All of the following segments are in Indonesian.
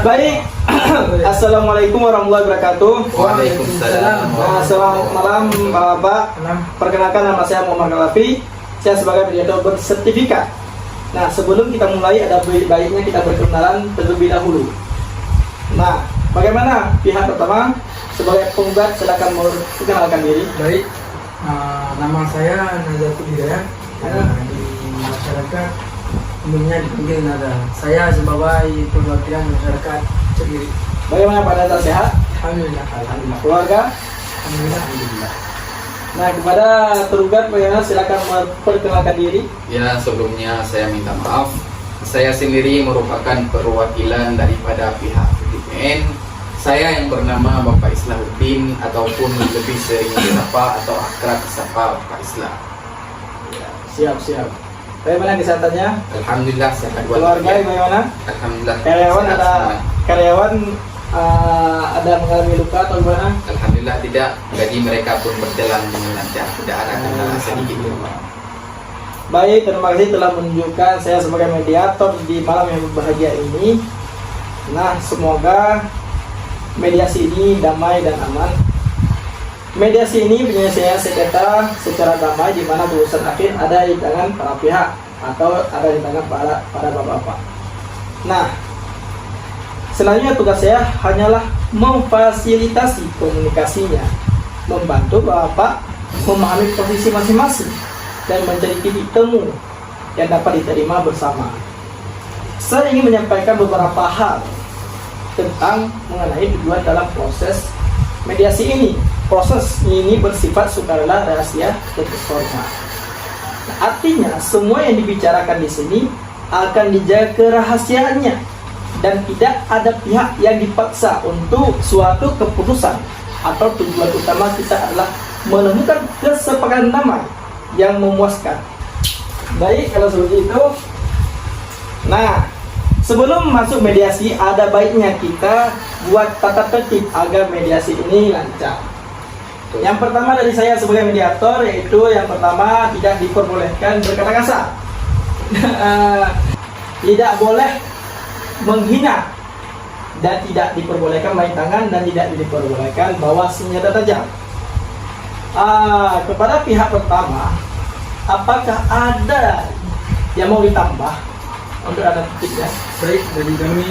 Baik, Assalamualaikum warahmatullahi wabarakatuh. Waalaikumsalam. Selamat malam Bapak. Perkenalkan, nama saya Muhammad Kalafi. Saya sebagai mediator bersertifikat. Nah, sebelum kita mulai ada baiknya kita berkenalan terlebih dahulu. Nah, bagaimana pihak pertama sebagai penggugat, silakan memperkenalkan diri. Baik, nama saya Nazatul Hidayat. Di masyarakat umumnya dipanggil Nada. Saya sebagai perwakilan masyarakat Kediri. Bagaimana Pak Nada, sehat? Alhamdulillah. Alhamdulillah. Keluarga? Alhamdulillah. Nah, kepada tergugat bagaimana, silakan memperkenalkan diri. Ya, sebelumnya saya minta maaf. Saya sendiri merupakan perwakilan daripada pihak VPN. Saya yang bernama Bapak Islahuddin, ataupun lebih sering disapa atau akrab disapa Bapak Islah. Ya, siap. Bagaimana kesehatannya? Alhamdulillah sehat Keluarga walafiat. bagaimana? Alhamdulillah. Karyawan sehat ada semua. ada mengalami luka atau gimana? Alhamdulillah tidak. Gaji mereka pun berjalan dengan lancar. Tidak ada kendala sedikit pun. Baik, terima kasih telah menunjukkan saya sebagai mediator di malam yang berbahagia ini. Nah, semoga mediasi ini damai dan aman. Mediasi ini penyelesaian sengketa secara damai, di mana urusan akhir ada di tangan para pihak atau ada di tangan para bapak-bapak. Nah, selanjutnya tugas saya hanyalah memfasilitasi komunikasinya, membantu bapak memahami posisi masing-masing dan mencari titik temu yang dapat diterima bersama. Saya ingin menyampaikan beberapa hal tentang mengenai tujuan dalam proses mediasi ini. Proses ini bersifat sukarela, rahasia, dan terhormat. Nah, artinya semua yang dibicarakan di sini akan dijaga kerahasiaannya dan tidak ada pihak yang dipaksa untuk suatu keputusan, atau tujuan utama kita adalah menemukan kesepakatan damai yang memuaskan. Baik, kalau seperti itu. Nah, sebelum masuk mediasi, ada baiknya kita buat tata tertib agar mediasi ini lancar. Yang pertama dari saya sebagai mediator, yaitu yang pertama, tidak diperbolehkan berkata kasar. Tidak boleh menghina, dan tidak diperbolehkan main tangan, dan tidak diperbolehkan bawa senjata tajam. Kepada pihak pertama, apakah ada yang mau ditambah untuk ada titiknya? Baik, dari kami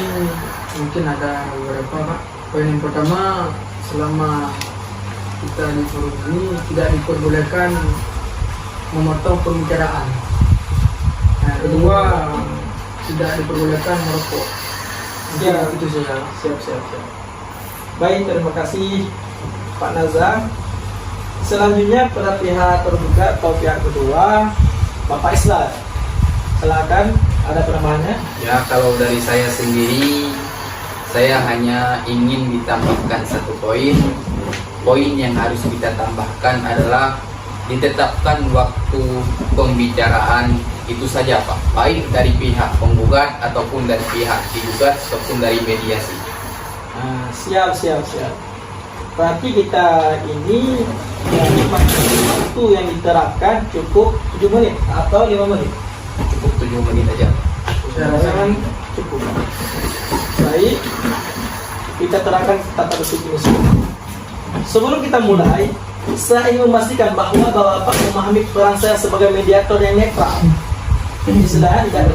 mungkin ada beberapa, Pak. Poin yang pertama, selama kita di forum ini tidak diperbolehkan memotong pembicaraan. Nah, kedua, tidak diperbolehkan merokok. Ya, Itu saja. siap. Baik, terima kasih Pak Nazar. Selanjutnya pada pihak tergugat atau pihak kedua, Bapak Islah. Silakan, ada penambahannya? Ya, kalau dari saya sendiri, saya hanya ingin ditambahkan satu poin. Poin yang harus kita tambahkan adalah ditetapkan waktu pembicaraan itu saja, Pak. Baik dari pihak penggugat ataupun dari pihak digugat ataupun dari mediasi. Nah, siap. Berarti kita ini waktu yang diterapkan cukup 7 menit atau 5 menit? Cukup 7 menit aja. Saya rasa cukup. Baik, kita terangkan tata tertib ini semua. Sebelum kita mulai, saya ingin memastikan bahwa Bapak memahami peran saya sebagai mediator yang netral. Istilahnya tidak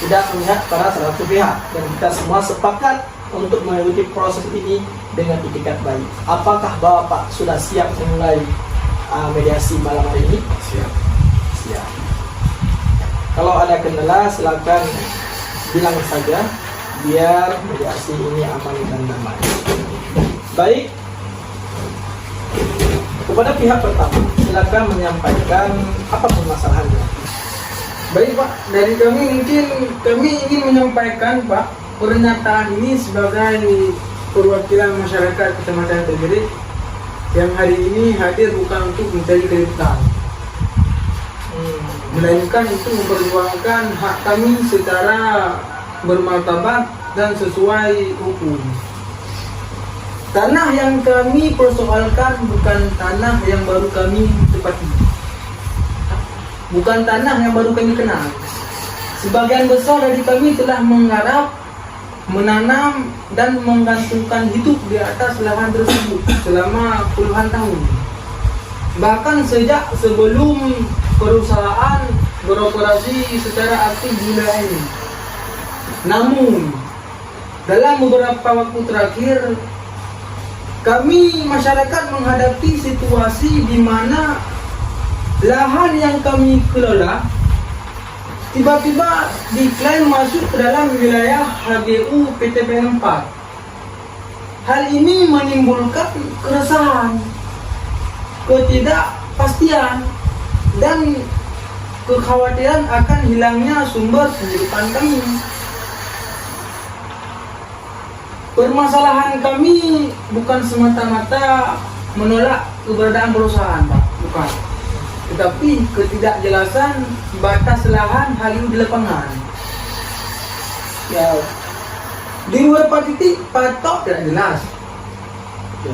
tidak memihak pada salah satu pihak, dan kita semua sepakat untuk mengikuti proses ini dengan itikat baik. Apakah Bapak sudah siap memulai mediasi malam hari ini? Siap. Siap. Kalau ada kendala, silakan bilang saja, biar mediasi ini aman dan damai. Baik, kepada pihak pertama, silakan menyampaikan apa permasalahannya. Baik, Pak, dari kami mungkin kami ingin menyampaikan, Pak, pernyataan ini sebagai perwakilan masyarakat Kecamatan Kediri yang hari ini hadir bukan untuk mencari keributan, melainkan untuk memperjuangkan hak kami secara bermartabat dan sesuai hukum. Tanah yang kami persoalkan bukan tanah yang baru kami tepati, bukan tanah yang baru kami kenal. sebagian besar dari kami telah menggarap, menanam, dan menggantungkan hidup di atas lahan tersebut selama puluhan tahun. Bahkan sejak sebelum perusahaan beroperasi secara aktif di wilayah ini. Namun, dalam beberapa waktu terakhir, kami masyarakat menghadapi situasi di mana lahan yang kami kelola tiba-tiba diklaim masuk ke dalam wilayah HGU PTPN 4. Hal ini menimbulkan keresahan, ketidakpastian, dan kekhawatiran akan hilangnya sumber penghidupan kami. Permasalahan kami bukan semata-mata menolak keberadaan perusahaan, Pak, bukan. Tetapi ketidakjelasan batas lahan HGU di lapangan. Ya, di beberapa titik patok tidak jelas,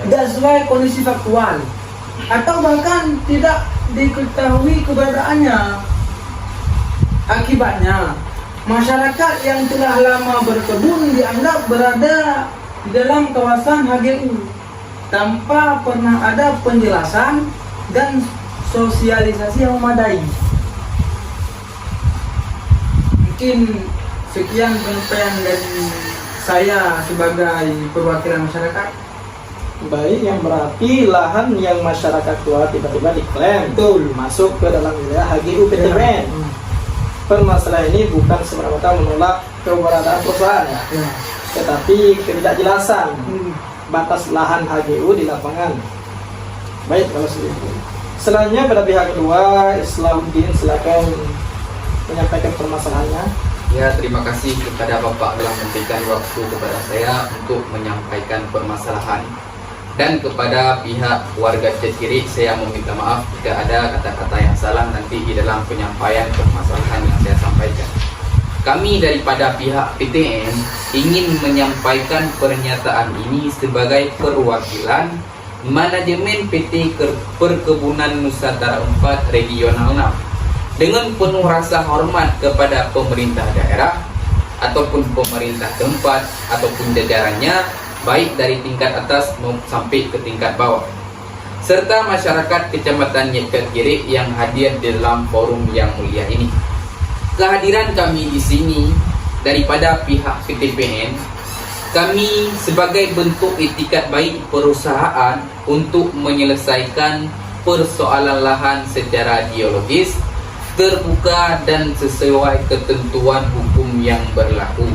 tidak sesuai kondisi faktual, atau bahkan tidak diketahui keberadaannya. Akibatnya, masyarakat yang telah lama berkebun dianggap berada di dalam kawasan HGU tanpa pernah ada penjelasan dan sosialisasi yang memadai. Mungkin sekian penyampaian dari saya sebagai perwakilan masyarakat. Baik, yang berarti lahan yang masyarakat kelola tiba-tiba diklaim Betul. masuk ke dalam wilayah HGU PTPN. Permasalahan ini bukan semata-mata menolak keberadaan perusahaan ya, tetapi ketidakjelasan batas lahan HGU di lapangan. Baik, kalau seperti itu. Selanjutnya pada pihak kedua, Islahuddin, silakan menyampaikan permasalahannya. Ya, terima kasih kepada Bapak telah memberikan waktu kepada saya untuk menyampaikan permasalahan. Dan kepada pihak warga Cetgiri, saya meminta maaf jika ada kata-kata yang salah nanti di dalam penyampaian permasalahan yang saya sampaikan. Kami daripada pihak PTN ingin menyampaikan pernyataan ini sebagai perwakilan manajemen PT Perkebunan Nusantara 4 Regional 6 dengan penuh rasa hormat kepada pemerintah daerah ataupun pemerintah tempat ataupun jajarannya, baik dari tingkat atas sampai ke tingkat bawah, serta masyarakat Kecamatan Cetgiri yang hadir di dalam forum yang mulia ini. Kehadiran kami di sini daripada pihak PTPN, kami sebagai bentuk itikat baik perusahaan untuk menyelesaikan persoalan lahan secara geologis, terbuka dan sesuai ketentuan hukum yang berlaku.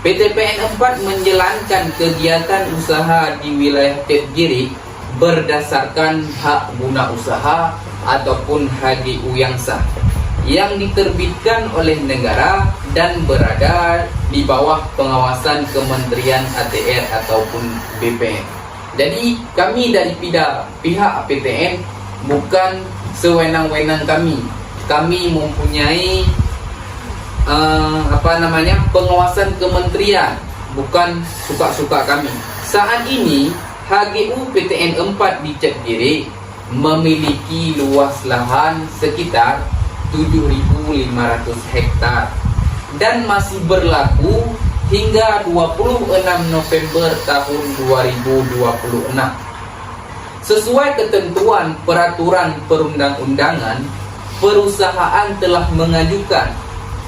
PTPN 4 menjalankan kegiatan usaha di wilayah Cetgiri berdasarkan hak guna usaha ataupun HGU yang sah yang diterbitkan oleh negara dan berada di bawah pengawasan Kementerian ATR ataupun BPN. Jadi kami dari pihak PTN bukan sewenang-wenang kami. Kami mempunyai pengawasan kementerian, bukan suka-suka kami. Saat ini HGU PTN 4 di Cetgiri memiliki luas lahan sekitar 7.500 hektar dan masih berlaku hingga 26 November tahun 2026. Sesuai ketentuan peraturan perundang-undangan, perusahaan telah mengajukan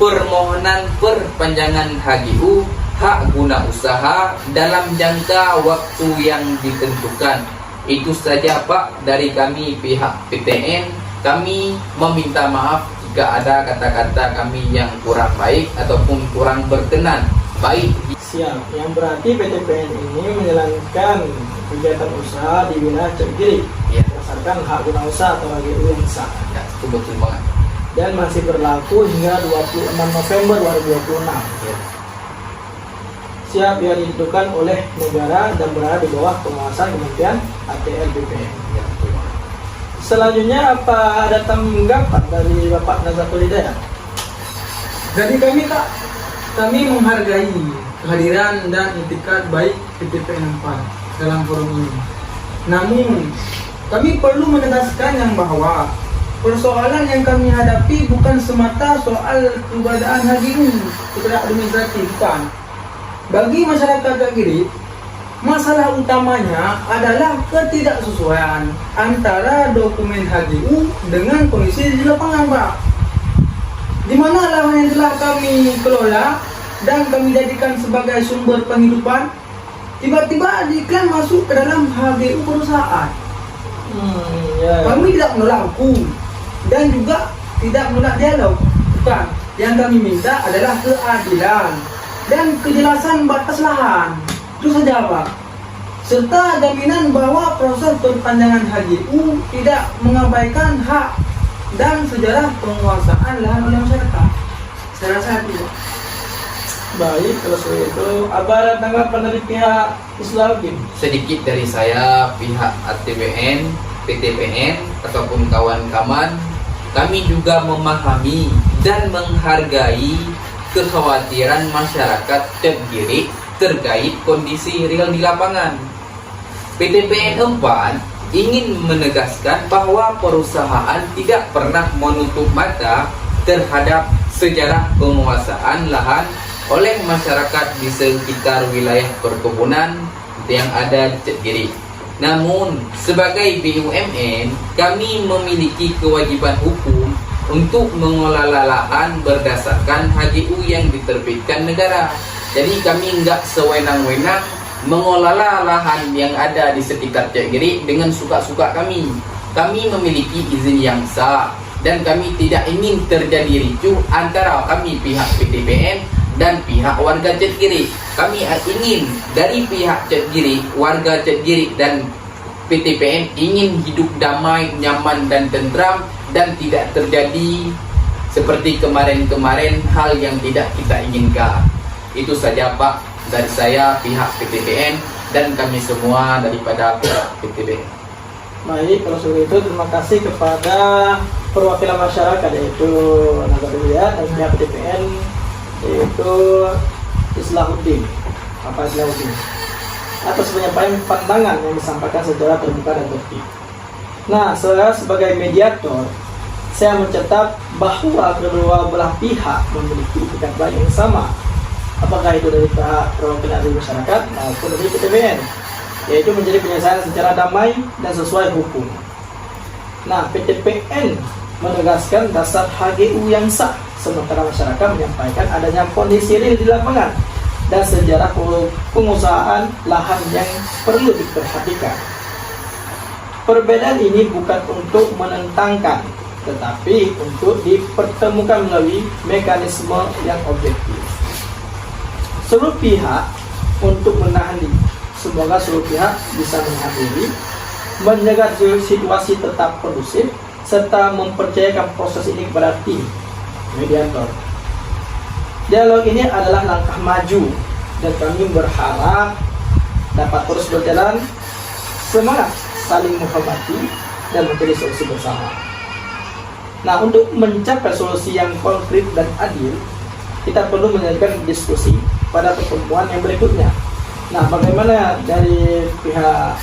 permohonan perpanjangan HGU hak guna usaha dalam jangka waktu yang ditentukan. Itu saja Pak dari kami pihak PTN. Kami meminta maaf jika ada kata-kata kami yang kurang baik ataupun kurang berkenan baik. Siap, yang berarti PTPN ini menjalankan kegiatan usaha di wilayah Cetgiri berdasarkan hak guna usaha atau HGU yang sah. Ya, itu betul banget. Dan masih berlaku hingga 26 November 2026. Ya. Siap yang ditentukan oleh negara dan berada di bawah pengawasan Kementerian ATR BPN. Ya, betul banget. Selanjutnya apa ada tanggapan dari Bapak Nazatul Hidayat? Jadi kami menghargai kehadiran dan itikat baik PTPN 4 dalam forum ini. Namun kami perlu menegaskan yang bahwa persoalan yang kami hadapi bukan semata soal keberadaan haji ini secara administratif, bukan. Bagi masyarakat Cakgiri, masalah utamanya adalah ketidaksesuaian antara dokumen HGU dengan kondisi di lapangan, Pak. Di mana lahan yang telah kami kelola dan kami jadikan sebagai sumber penghidupan, tiba-tiba diklaim masuk ke dalam HGU perusahaan. Kami tidak menolak hukum dan juga tidak menolak dialog, bukan. Yang kami minta adalah keadilan dan kejelasan batas lahan. Itu saja, Pak. Serta jaminan bahwa proses perpanjangan HGU tidak mengabaikan hak dan sejarah penguasaan lahan oleh masyarakat. Saya rasa itu, Pak. Baik, kalau seperti itu, apa ada tanggapan dari pihak Islahuddin? Sedikit dari saya, pihak ATBN, PTPN ataupun kawan-kawan, kami juga memahami dan menghargai kekhawatiran masyarakat Cakgiri terkait kondisi real di lapangan. PTPN 4 ingin menegaskan bahwa perusahaan tidak pernah menutup mata terhadap sejarah penguasaan lahan oleh masyarakat di sekitar wilayah perkebunan yang ada di Cakgiri. Namun, sebagai BUMN, kami memiliki kewajiban hukum untuk mengelola lahan berdasarkan HGU yang diterbitkan negara. Jadi kami enggak sewenang-wenang mengelola lahan yang ada di sekitar Cakgiri dengan suka-suka kami. Kami memiliki izin yang sah dan kami tidak ingin terjadi ricuh antara kami pihak PTPN dan pihak warga Cakgiri. Kami ingin dari pihak Cakgiri, warga Cakgiri dan PTPN ingin hidup damai, nyaman dan tentram dan tidak terjadi seperti kemarin-kemarin hal yang tidak kita inginkan. Itu saja, Pak, dari saya pihak PTPN dan kami semua daripada pihak PTPN. Baik, kalau seperti itu terima kasih kepada perwakilan masyarakat yaitu Nagariya dan pihak PTPN yaitu Islahuddin, Bapak Islahuddin, atas penyampaian pandangan yang disampaikan secara terbuka dan tertib. Nah, saya sebagai mediator, saya mencatat bahwa kedua belah pihak memiliki itikat baik yang sama, apakah itu dari pihak perwakilan dari masyarakat maupun dari PTPN, yaitu menjadi penyelesaian secara damai dan sesuai hukum. Nah, PTPN menegaskan dasar HGU yang sah, sementara masyarakat menyampaikan adanya kondisi real di lapangan dan sejarah pengusahaan lahan yang perlu diperhatikan. Perbedaan ini bukan untuk menentangkan, tetapi untuk dipertemukan melalui mekanisme yang objektif. Seluruh pihak untuk menahan diri. Semoga seluruh pihak bisa menahan diri, menjaga situasi tetap kondusif, serta mempercayakan proses ini kepada tim mediator. Dialog ini adalah langkah maju dan kami berharap dapat terus berjalan. Semangat saling menghormati dan mencari solusi bersama. Nah, untuk mencapai solusi yang konkret dan adil, kita perlu menjalankan diskusi pada pertemuan yang berikutnya. Nah, bagaimana dari pihak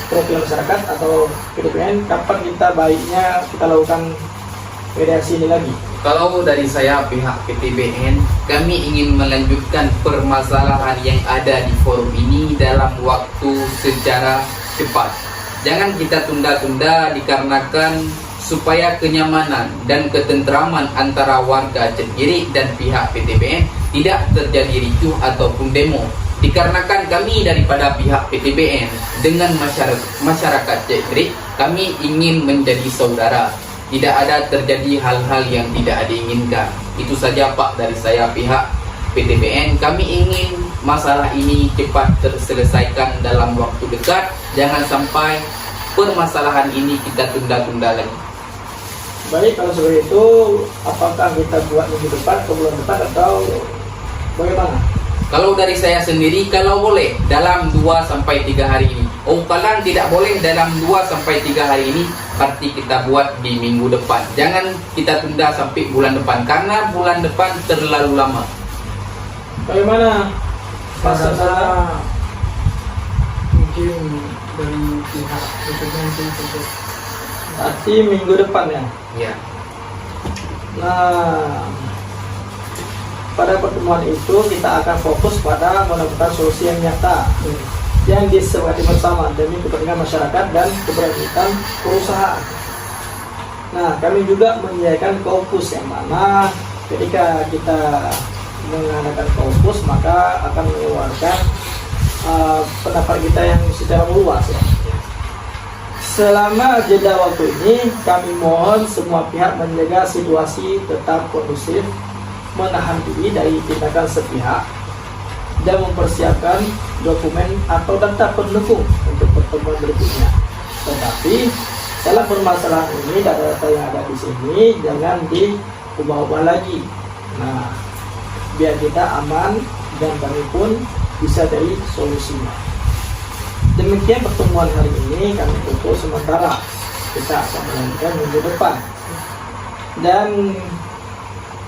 perwakilan masyarakat atau PTPN, kapan kita baiknya kita lakukan mediasi ini lagi? Kalau dari saya pihak PTBN, kami ingin melanjutkan permasalahan yang ada di forum ini dalam waktu secara cepat. Jangan kita tunda-tunda dikarenakan supaya kenyamanan dan ketentraman antara warga Cakgiri dan pihak PTBN tidak terjadi ricuh ataupun demo. Dikarenakan kami daripada pihak PTBN dengan masyarakat Cakgiri, kami ingin menjadi saudara. Tidak ada terjadi hal-hal yang tidak diinginkan. Itu saja, Pak, dari saya pihak PTBN. Kami ingin masalah ini cepat terselesaikan dalam waktu dekat. Jangan sampai permasalahan ini kita tunda-tunda lagi. Baik, kalau seperti itu, apakah kita buat minggu depan atau bulan depan atau bagaimana? Kalau dari saya sendiri, kalau boleh dalam 2-3 hari ini. Kalau tidak boleh dalam 2-3 hari ini, berarti kita buat di minggu depan. Jangan kita tunda sampai bulan depan, karena bulan depan terlalu lama. Bagaimana? Masalah mungkin dari pihak PTPN untuk Berarti minggu depan ya. Ya. Nah, pada pertemuan itu kita akan fokus pada menemukan solusi yang nyata yang disepakati bersama demi kepentingan masyarakat dan keberlanjutan perusahaan. Nah, kami juga menyediakan kaukus yang mana ketika kita mengadakan kaukus maka akan mengeluarkan pendapat kita yang secara luas ya. Selama jeda waktu ini, kami mohon semua pihak menjaga situasi tetap kondusif, menahan diri dari tindakan sepihak, dan mempersiapkan dokumen atau data pendukung untuk pertemuan berikutnya. Tetapi dalam permasalahan ini, data-data yang ada di sini jangan diubah-ubah lagi. Nah, biar kita aman dan kami pun bisa cari solusinya. Demikian pertemuan hari ini kami tutup sementara. Kita akan melanjutkan minggu depan. Dan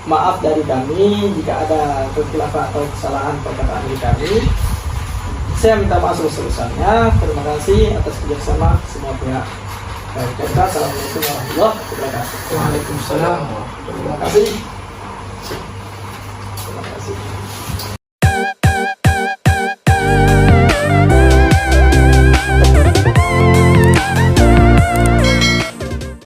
maaf dari kami jika ada kekhilafan atau kesalahan perkataan dari kami. Saya minta maaf sebesar-besarnya. Terima kasih atas kerjasama semua pihak. Baik, assalamualaikum warahmatullahi wabarakatuh. Waalaikumsalam. Terima kasih.